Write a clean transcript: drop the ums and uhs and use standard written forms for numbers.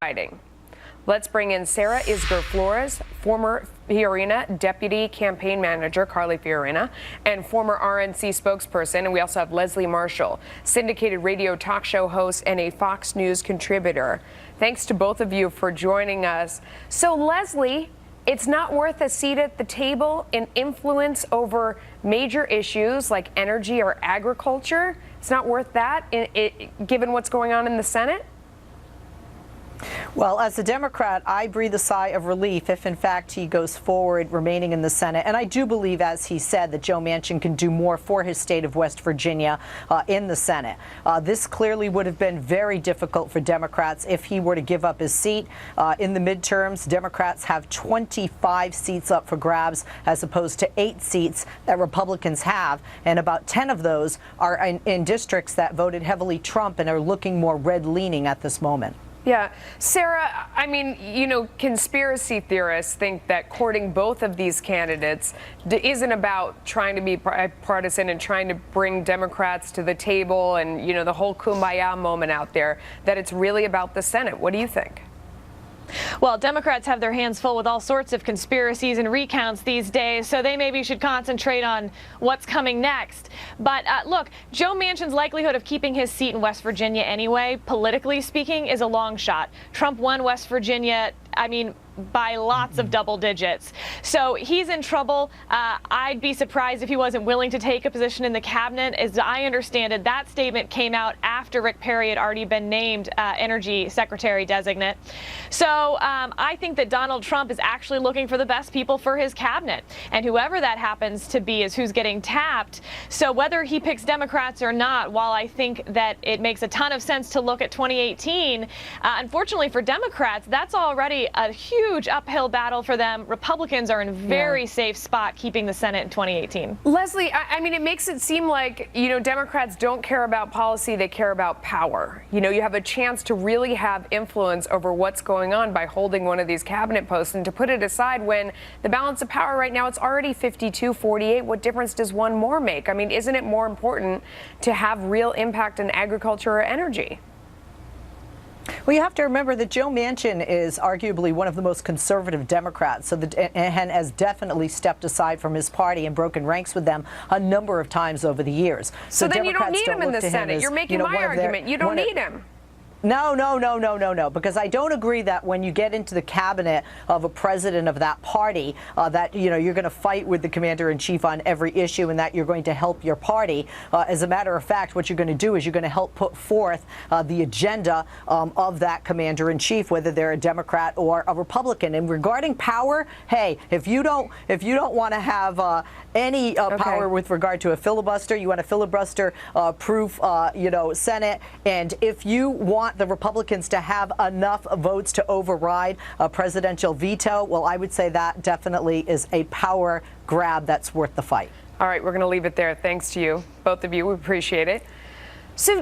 hiding. Let's bring in Sarah Isgur Flores, former Fiorina Deputy Campaign Manager Carly Fiorina, and former RNC spokesperson. And we also have Leslie Marshall, syndicated radio talk show host and a Fox News contributor. Thanks to both of you for joining us. So, Leslie, it's not worth a seat at the table in influence over major issues like energy or agriculture? It's not worth that, given what's going on in the Senate? Well, as a Democrat, I breathe a sigh of relief if, in fact, he goes forward remaining in the Senate. And I do believe, as he said, that Joe Manchin can do more for his state of West Virginia in the Senate. This clearly would have been very difficult for Democrats if he were to give up his seat. In the midterms, Democrats have 25 seats up for grabs as opposed to 8 seats that Republicans have. And about 10 of those are in districts that voted heavily Trump and are looking more red-leaning at this moment. Yeah. Sarah, I mean, you know, conspiracy theorists think that courting both of these candidates isn't about trying to be partisan and trying to bring Democrats to the table and, you know, the whole kumbaya moment out there, that it's really about the Senate. What do you think? Well, Democrats have their hands full with all sorts of conspiracies and recounts these days, so they maybe should concentrate on what's coming next. But look, Joe Manchin's likelihood of keeping his seat in West Virginia anyway, politically speaking, is a long shot. Trump won West Virginia, I mean, by lots of double digits. So he's in trouble. I'd be surprised if he wasn't willing to take a position in the cabinet. As I understand it, that statement came out after Rick Perry had already been named Energy Secretary designate. So I think that Donald Trump is actually looking for the best people for his cabinet. And whoever that happens to be is who's getting tapped. So whether he picks Democrats or not, while I think that it makes a ton of sense to look at 2018, unfortunately for Democrats, that's already a huge uphill battle for them. Republicans are in a very safe spot keeping the Senate in 2018. Leslie, I mean, it makes it seem like, you know, Democrats don't care about policy, they care about power. You know, you have a chance to really have influence over what's going on by holding one of these cabinet posts, and to put it aside when the balance of power right now, it's already 52-48. What difference does one more make? I mean, isn't it more important to have real impact in agriculture or energy? Well, you have to remember that Joe Manchin is arguably one of the most conservative Democrats, and has definitely stepped aside from his party and broken ranks with them a number of times over the years. So then you don't need him in the Senate. You're making my argument. You don't need him. No, because I don't agree that when you get into the cabinet of a president of that party, that, you know, you're going to fight with the commander-in-chief on every issue and that you're going to help your party. As a matter of fact, what you're going to do is you're going to help put forth the agenda of that commander-in-chief, whether they're a Democrat or a Republican. And regarding power, hey, if you don't want to have any power with regard to a filibuster, you want a filibuster-proof, Senate, and if you want the Republicans to have enough votes to override a presidential veto, well, I would say that definitely is a power grab that's worth the fight. All right, we're going to leave it there. Thanks to you, both of you. We appreciate it. So